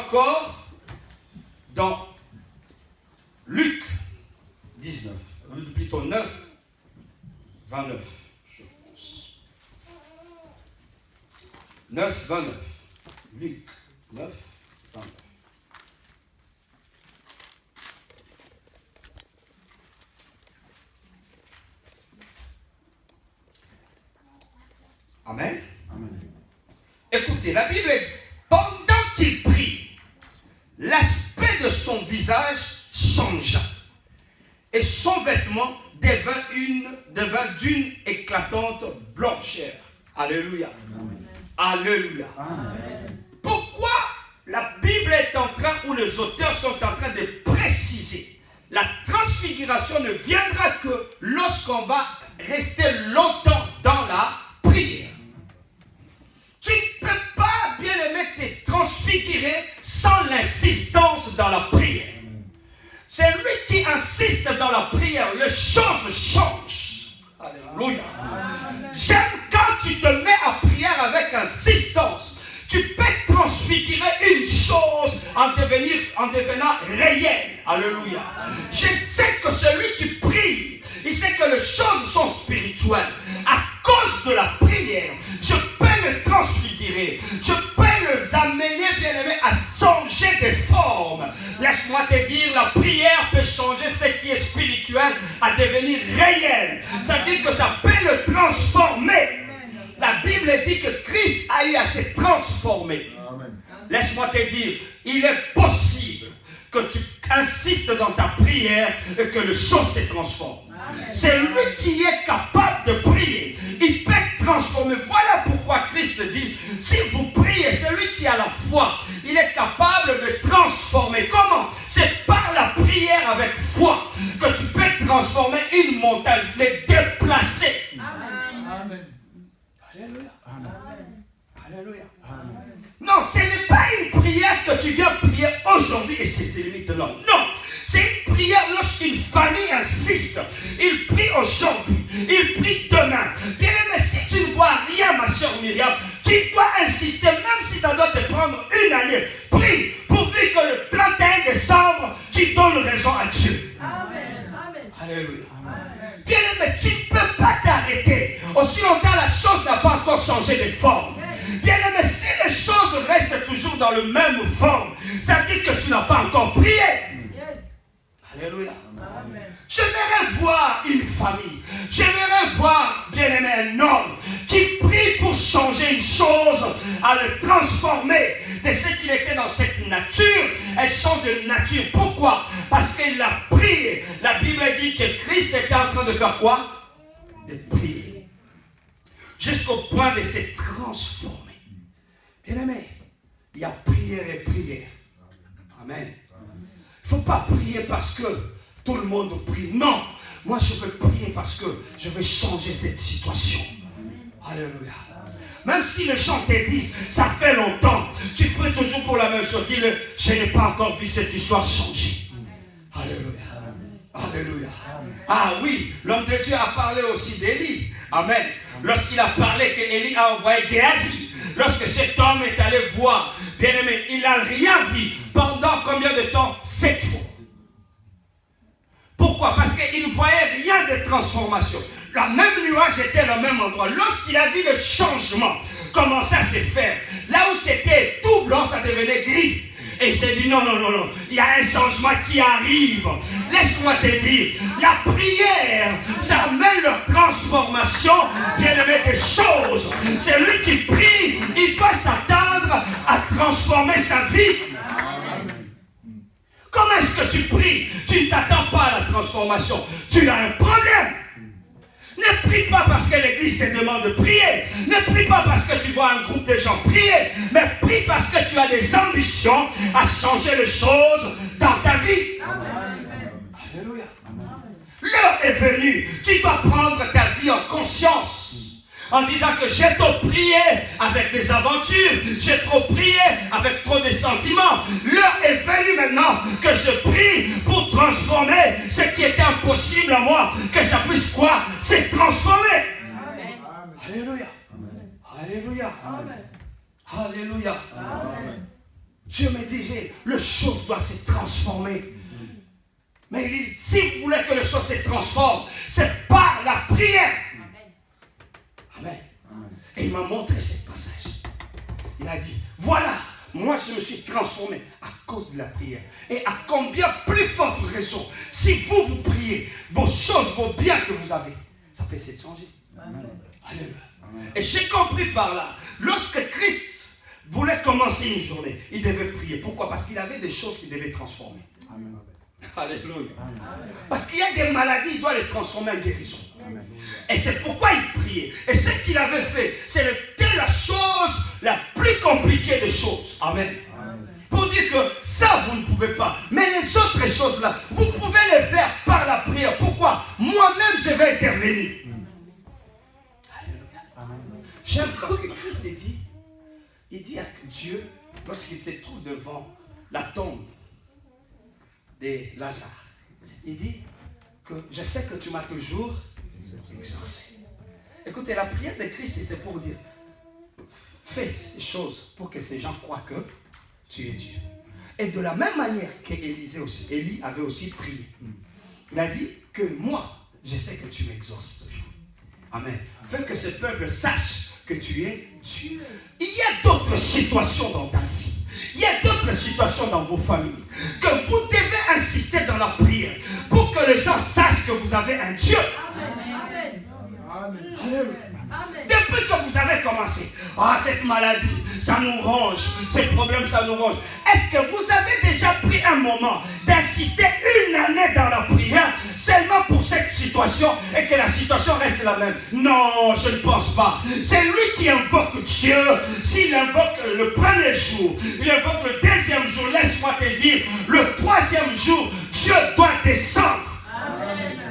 encore dans Luc 19, plutôt 9, 29, je pense. 9, 29. Luc 9, 29. Amen. Amen. Écoutez, la Bible dit, pendant qu'il prie, l'aspect de son visage changea et son vêtement devint d'une éclatante blancheur. Alléluia. Amen. Alléluia. Amen. Pourquoi la Bible est en train, ou les auteurs sont en train de préciser, la transfiguration ne viendra que lorsqu'on va rester longtemps dans la prière. Tu ne peux pas, bien-aimé, te transfigurer sans l'insistance dans la prière. C'est lui qui insiste dans la prière, les choses changent. Alléluia. J'aime quand tu te mets à prier avec insistance. Tu peux transfigurer une chose en devenant réelle. Alléluia. Je sais que celui qui prie, il sait que les choses sont spirituelles. À cause de la prière, je peux me transfigurer. Je peux les amener, bien-aimés, à changer de forme. Laisse-moi te dire, la prière peut changer ce qui est spirituel à devenir réel. Ça veut dire que ça peut le transformer. La Bible dit que Christ a eu à se transformer. Amen. Laisse-moi te dire, il est possible que tu insistes dans ta prière et que les choses se transforment. Amen. C'est lui qui est capable de prier. Il peut transformer. Voilà pourquoi Christ dit, si vous priez, celui qui a la foi, il est capable de transformer. Comment? C'est par la prière avec foi que tu peux transformer une montagne, les déplacer. Amen. Amen. Alléluia. Amen. Alléluia. Amen. Non, ce n'est pas une prière que tu viens prier aujourd'hui et c'est limite l'homme. Non, c'est une prière lorsqu'une famille insiste. Il prie aujourd'hui, il prie demain. Bien aimé, si tu ne vois rien, ma chère Myriam, tu dois insister, même si ça doit te prendre une année. Prie, pourvu que le 31 décembre, tu donnes raison à Dieu. Amen. Amen. Alléluia. Bien aimé, tu ne peux pas t'arrêter. Aussi longtemps la chose n'a pas encore changé de forme. Bien aimé, si les choses restent toujours dans la même forme, ça dit que tu n'as pas encore prié. Yes. Alléluia. Amen. J'aimerais voir une famille. J'aimerais voir, bien aimé, un homme qui prie pour changer une chose, à le transformer de ce qu'il était dans cette nature. Elle change de nature. Pourquoi? Parce qu'il a prié. La Bible dit que Christ était en train de faire quoi? De prier. Jusqu'au point de se transformer. Bien aimé, il y a prière et prière. Amen. Il ne faut pas prier parce que tout le monde prie. Non, moi je veux prier parce que je veux changer cette situation. Alléluia. Même si les gens te disent, ça fait longtemps, tu pries toujours pour la même chose. Dis-le, je n'ai pas encore vu cette histoire changer. Alléluia. Alléluia. Ah oui, l'homme de Dieu a parlé aussi d'Élie. Amen. Lorsqu'il a parlé qu'Élie a envoyé Géasi, lorsque cet homme est allé voir, bien aimé, il n'a rien vu pendant combien de temps? 7 fois. Pourquoi? Parce qu'il ne voyait rien de transformation. La même nuage était au même endroit. Lorsqu'il a vu le changement commencer à se faire, là où c'était tout blanc, ça devenait gris. Et il s'est dit non, il y a un changement qui arrive. Laisse-moi te dire, la prière, ça amène leur transformation, bien aimé, des choses. C'est lui qui prie, il doit s'attendre à transformer sa vie. Comment est-ce que tu pries? Tu ne t'attends pas à la transformation. Tu as un problème. Ne prie pas parce que l'église te demande de prier. Ne prie pas parce que tu vois un groupe de gens prier. Mais prie parce que tu as des ambitions à changer les choses dans ta vie. Amen. Alléluia. L'heure est venue. Tu dois prendre ta vie en conscience. En disant que j'ai trop prié avec des aventures, j'ai trop prié avec trop de sentiments. L'heure est venue maintenant que je prie pour transformer ce qui était impossible à moi, que ça puisse quoi? Se transformer. Amen. Alléluia. Amen. Alléluia. Amen. Alléluia. Amen. Dieu me disait, le chose doit se transformer. Mais il dit, si vous voulez que les choses se transforment, c'est par la prière. Amen. Et il m'a montré ce passage. Il a dit, voilà, moi je me suis transformé à cause de la prière. Et à combien plus forte raison, si vous priez, vos choses, vos biens que vous avez, ça peut se changer. Amen. Alléluia. Et j'ai compris par là, lorsque Christ voulait commencer une journée, il devait prier. Pourquoi? Parce qu'il avait des choses qu'il devait transformer. Amen. Alléluia. Amen. Parce qu'il y a des maladies, il doit les transformer en guérison. Amen. Et c'est pourquoi il priait. Et ce qu'il avait fait, c'était la chose la plus compliquée des choses. Amen. Amen. Pour dire que ça, vous ne pouvez pas. Mais les autres choses-là, vous pouvez les faire par la prière. Pourquoi? Moi-même, je vais intervenir. Alléluia. Amen. J'aime parce que Christ dit, il dit à Dieu, lorsqu'il se trouve devant la tombe de Lazare, il dit que je sais que tu m'as toujours exaucé. Écoutez, la prière de Christ, c'est pour dire, fais des choses pour que ces gens croient que tu es Dieu. Et de la même manière qu'Élie avait aussi prié, il a dit que moi, je sais que tu m'exauces toujours. Amen. Fais que ce peuple sache que tu es Dieu. Il y a d'autres situations dans ta vie. Il y a d'autres situations dans vos familles que vous devez insister dans la prière pour que les gens sachent que vous avez un Dieu. Amen. Amen. Amen. Depuis que vous avez commencé, cette maladie, ça nous ronge, ces problèmes, ça nous ronge. Est-ce que vous avez déjà pris un moment d'insister une année dans la prière seulement pour cette situation et que la situation reste la même? Non, je ne pense pas. C'est lui qui invoque Dieu. S'il invoque le premier jour, il invoque le deuxième jour, laisse-moi te dire, le troisième jour, Dieu doit descendre. Amen.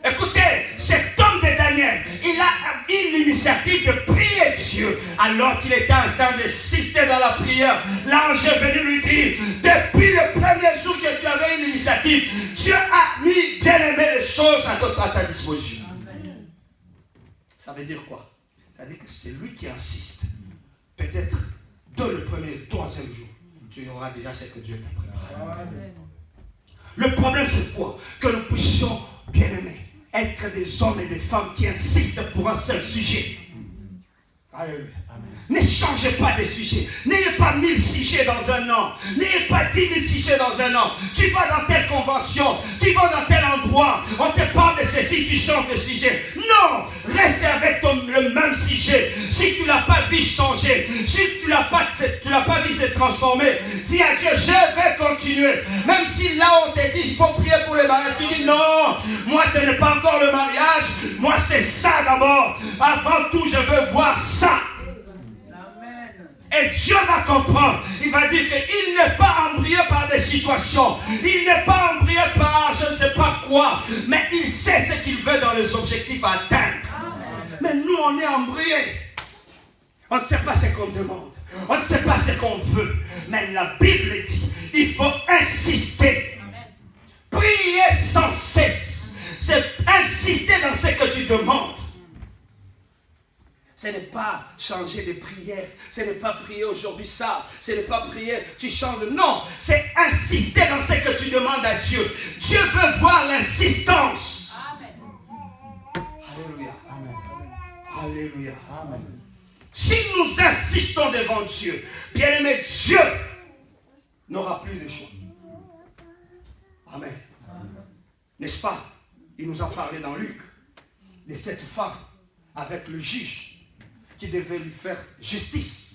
Écoutez, cet homme de Daniel, il a eu l'initiative de prier Dieu alors qu'il était en train d'insister dans la prière. L'ange est venu lui dire, depuis le premier jour que tu avais eu l'initiative, Dieu a mis bien aimé les choses à ta disposition. Amen. Ça veut dire quoi? Ça veut dire que c'est lui qui insiste. Peut-être dès le premier, le troisième jour, tu auras déjà ce que Dieu t'a préparé. Amen. Le problème c'est quoi? Que nous puissions, bien aimés, être des hommes et des femmes qui insistent pour un seul sujet. Alléluia. Ne changez pas de sujet. N'ayez pas 1000 sujets dans un an. N'ayez pas 10 000 sujets dans un an. Tu vas dans telle convention, tu vas dans tel endroit, on te parle de ceci, tu changes de sujet. Non, reste avec le même sujet. Si tu ne l'as pas vu changer, si tu ne l'as pas vu se transformer, dis à Dieu, je vais continuer. Même si là on te dit, il faut prier pour les mariages, tu dis non, moi ce n'est pas encore le mariage, moi c'est ça d'abord. Avant tout, je veux voir ça. Et Dieu va comprendre. Il va dire qu'il n'est pas embrayé par des situations. Il n'est pas embrayé par je ne sais pas quoi. Mais il sait ce qu'il veut dans les objectifs à atteindre. Amen. Mais nous, on est embrayés. On ne sait pas ce qu'on demande. On ne sait pas ce qu'on veut. Mais la Bible dit, il faut insister. Amen. Prier sans cesse. C'est insister dans ce que tu demandes. Ce n'est pas changer de prière. Ce n'est pas prier aujourd'hui ça. Ce n'est pas prier, tu changes. Non, c'est insister dans ce que tu demandes à Dieu. Dieu veut voir l'insistance. Amen. Alléluia. Amen. Alléluia. Amen. Si nous insistons devant Dieu, bien aimé, Dieu n'aura plus de choix. Amen. N'est-ce pas? Il nous a parlé dans Luc de cette femme avec le juge qui devait lui faire justice.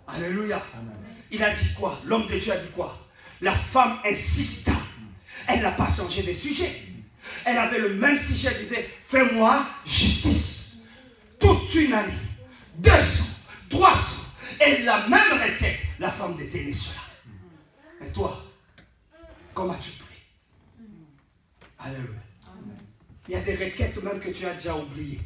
Alléluia. Amen. Il a dit quoi? L'homme de Dieu a dit quoi? La femme insista. Elle n'a pas changé de sujet. Elle avait le même sujet. Elle disait, fais-moi justice. Toute une année, 2 ans, 3 ans. Et la même requête, la femme détenait cela. Et toi, comment tu pries? Alléluia. Amen. Il y a des requêtes même que tu as déjà oubliées.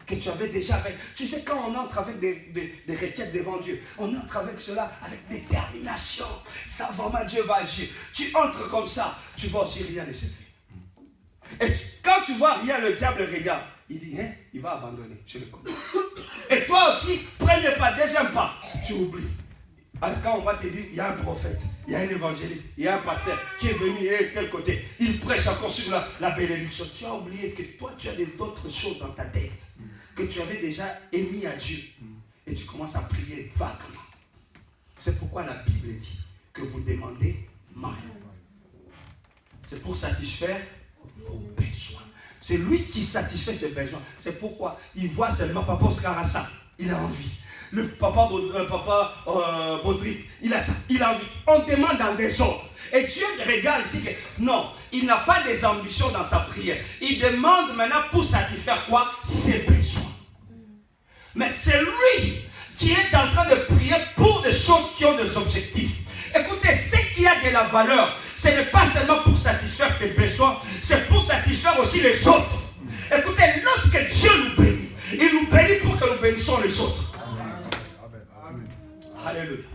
Que tu avais déjà fait. Tu sais, quand on entre avec des requêtes devant Dieu, on entre avec cela avec détermination. Ça, vraiment, Dieu va agir. Tu entres comme ça, tu vois aussi rien ne se fait. Et quand tu vois rien, le diable regarde. Il dit, hein, il va abandonner. Je le connais. Et toi aussi, premier pas, deuxième pas, tu oublies. Quand on va te dire, il y a un prophète, il y a un évangéliste, il y a un pasteur qui est venu de tel côté, il prêche encore sur la bénédiction. Tu as oublié que toi, tu as d'autres choses dans ta tête que tu avais déjà émis à Dieu. Et tu commences à prier vaguement. C'est pourquoi la Bible dit que vous demandez mal. C'est pour satisfaire vos besoins. C'est lui qui satisfait ses besoins. C'est pourquoi il voit seulement Papa Oscar a ça. Il a envie. Le papa Baudric, il a ça. Il a envie. On demande en désordre. Et Dieu regarde ici que non, il n'a pas des ambitions dans sa prière. Il demande maintenant pour satisfaire quoi? Ses besoins. Mais c'est lui qui est en train de prier pour des choses qui ont des objectifs. Écoutez, ce qui a de la valeur, ce n'est pas seulement pour satisfaire tes besoins, c'est pour satisfaire aussi les autres. Écoutez, lorsque Dieu nous bénit, il nous bénit pour que nous bénissons les autres. Alléluia.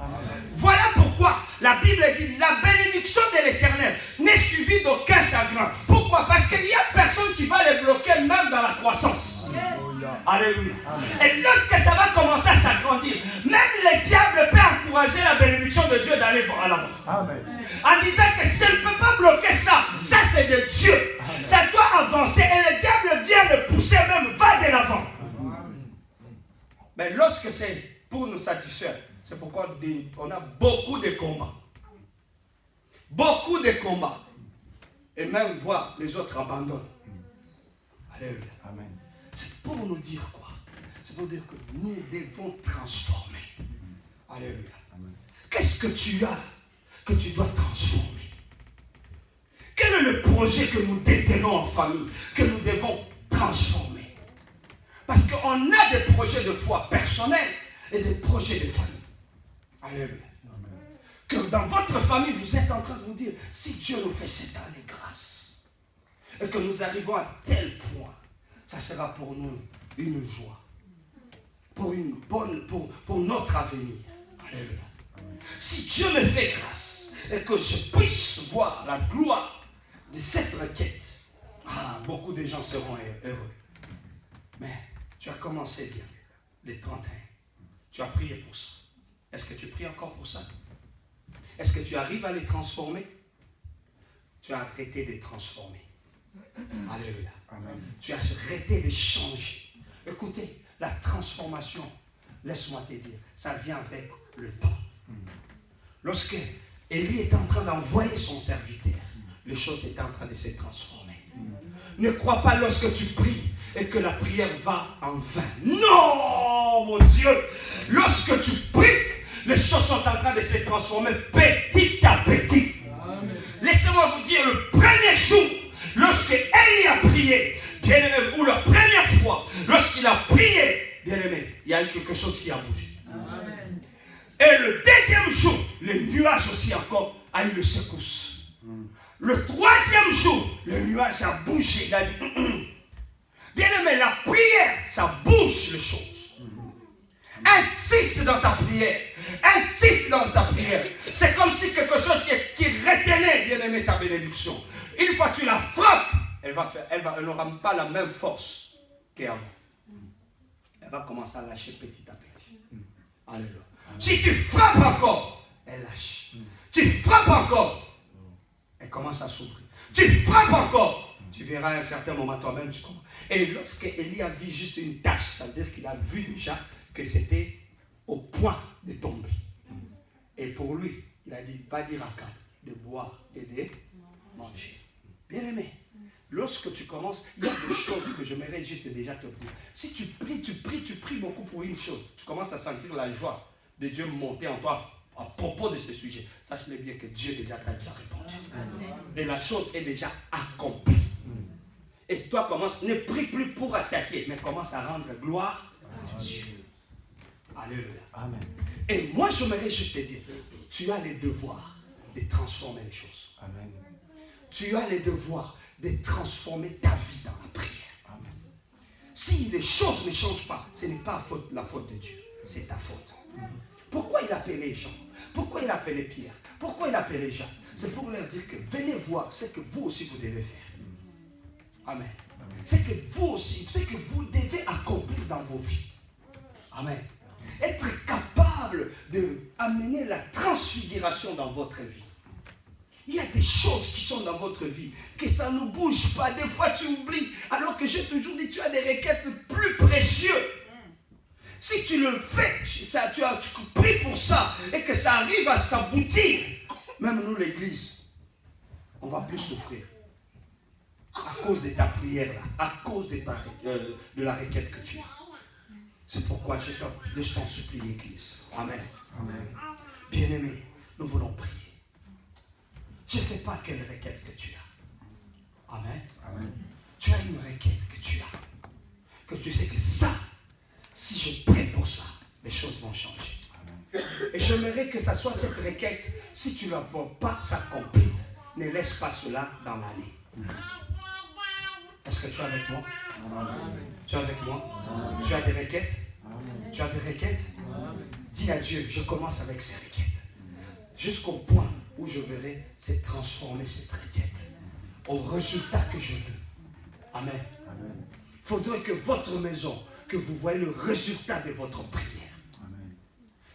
Voilà pourquoi la Bible dit la bénédiction de l'Éternel n'est suivie d'aucun chagrin. Pourquoi? Parce qu'il n'y a personne qui va les bloquer même dans la croissance. Alléluia. Et lorsque ça va commencer à s'agrandir, même le diable peut encourager la bénédiction de Dieu d'aller à l'avant. En disant que je ne peux pas bloquer ça, ça c'est de Dieu. Ça doit avancer et le diable vient le pousser même, va de l'avant. Mais lorsque c'est pour nous satisfaire, c'est pourquoi on a beaucoup de combats. Beaucoup de combats. Et même voir les autres abandonnent. Alléluia. Amen. C'est pour nous dire quoi? C'est pour dire que nous devons transformer. Alléluia. Amen. Qu'est-ce que tu as que tu dois transformer? Quel est le projet que nous détenons en famille, que nous devons transformer? Parce qu'on a des projets de foi personnels et des projets de famille. Alléluia. Amen. Que dans votre famille, vous êtes en train de vous dire, si Dieu nous fait cette année grâce, et que nous arrivons à tel point, ça sera pour nous une joie, pour une bonne, pour notre avenir. Alléluia. Amen. Si Dieu me fait grâce, et que je puisse voir la gloire de cette requête, beaucoup de gens seront heureux. Mais tu as commencé bien, les 31. Tu as prié pour ça. Est-ce que tu pries encore pour ça? Est-ce que tu arrives à les transformer? Tu as arrêté de transformer. Alléluia. Amen. Tu as arrêté de changer. Écoutez, la transformation, laisse-moi te dire, ça vient avec le temps. Lorsque Élie est en train d'envoyer son serviteur, les choses étaient en train de se transformer. Ne crois pas lorsque tu pries et que la prière va en vain. Non, mon Dieu. Lorsque tu pries, les choses sont en train de se transformer petit à petit. Laissez-moi vous dire, le premier jour, lorsque Élie a prié, bien-aimé, ou la première fois, lorsqu'il a prié, bien-aimé, il y a eu quelque chose qui a bougé. Amen. Et le deuxième jour, le nuage aussi encore a eu le secousse. Le troisième jour, le nuage a bougé. Il a dit, bien-aimé, la prière, ça bouge les choses. Insiste dans ta prière. Insiste dans ta prière. C'est comme si quelque chose qui retenait, bien-aimé, ta bénédiction. Une fois que tu la frappes, elle n'aura pas la même force qu'avant. Elle va commencer à lâcher petit à petit. Alléluia. Si tu frappes encore, elle lâche. Tu frappes encore, elle commence à s'ouvrir. Tu frappes encore, tu verras à un certain moment toi-même, tu commences. Et lorsque Élie a vu juste une tache, ça veut dire qu'il a vu déjà que c'était au point de tomber. Et pour lui, il a dit, va dire à Akab de boire et de manger. Bien aimé, lorsque tu commences, il y a des choses que j'aimerais juste déjà te dire. Si tu pries beaucoup pour une chose, tu commences à sentir la joie de Dieu monter en toi à propos de ce sujet. Sache-le bien que Dieu déjà t'a déjà répondu. Et la chose est déjà accomplie. Et toi, ne prie plus pour attaquer, mais commence à rendre gloire à Dieu. Alléluia. Amen. Et moi, j'aimerais juste te dire, tu as les devoirs de transformer les choses. Amen. Tu as les devoirs de transformer ta vie dans la prière. Amen. Si les choses ne changent pas, ce n'est pas la faute de Dieu, c'est ta faute. Pourquoi il appelait Jean? Pourquoi il appelait Pierre? Pourquoi il appelait Jean? C'est pour leur dire que venez voir ce que vous aussi vous devez faire. Amen. C'est que vous aussi, ce que vous devez accomplir dans vos vies. Amen. Être capable capable d'amener la transfiguration dans votre vie. Il y a des choses qui sont dans votre vie, que ça ne bouge pas. Des fois, tu oublies. Alors que j'ai toujours dit, tu as des requêtes plus précieuses. Si tu le fais, tu pries pour ça, et que ça arrive à s'aboutir, même nous, l'église, on ne va plus souffrir. À cause de ta prière, là, à cause de la requête que tu as. C'est pourquoi je t'en supplie, l'église. Amen. Amen. Bien-aimé, nous voulons prier. Je ne sais pas quelle requête que tu as. Amen. Amen. Tu as une requête que tu as. Que tu sais que ça, si je prie pour ça, les choses vont changer. Amen. Et j'aimerais que ça soit cette requête, si tu ne la vois pas s'accomplir, ne laisse pas cela dans l'année. Est-ce que tu es avec moi? Amen. Tu es avec moi? Amen. Tu as des requêtes? Amen. Tu as des requêtes? Amen. Dis à Dieu, je commence avec ces requêtes. Jusqu'au point où je verrai se transformer cette requête au résultat que je veux. Amen. Il faudrait que votre maison, que vous voyez le résultat de votre prière. Amen.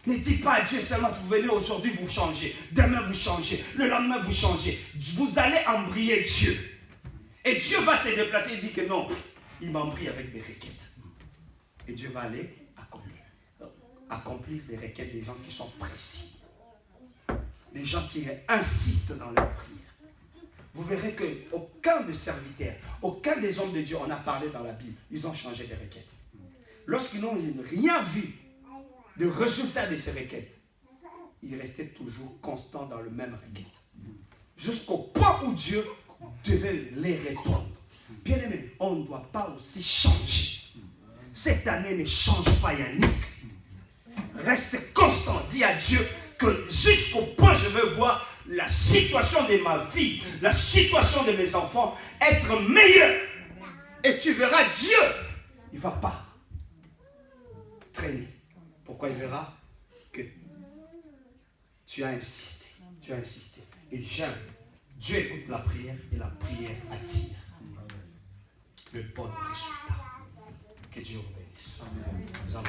Ne dites pas à Dieu seulement, vous venez aujourd'hui, vous changez. Demain, vous changez. Le lendemain, vous changez. Vous allez embrayer Dieu. Et Dieu va se déplacer et dire que non, il m'embrie avec des requêtes. Et Dieu va aller accomplir des requêtes des gens qui sont précis. Des gens qui insistent dans leur prière. Vous verrez qu'aucun des serviteurs, aucun des hommes de Dieu, on a parlé dans la Bible, ils ont changé des requêtes. Lorsqu'ils n'ont rien vu de résultat de ces requêtes, ils restaient toujours constants dans le même requête. Jusqu'au point où Dieu devait les répondre. Bien aimé, on ne doit pas aussi changer. Cette année ne change pas, Yannick. Reste constant, dis à Dieu que jusqu'au point je veux voir la situation de ma vie, la situation de mes enfants être meilleure. Et tu verras Dieu, il ne va pas traîner. Pourquoi il verra que tu as insisté. Tu as insisté. Et j'aime. Dieu écoute la prière et la prière attire le bon résultat. Que Dieu vous bénisse. Amen. Nous allons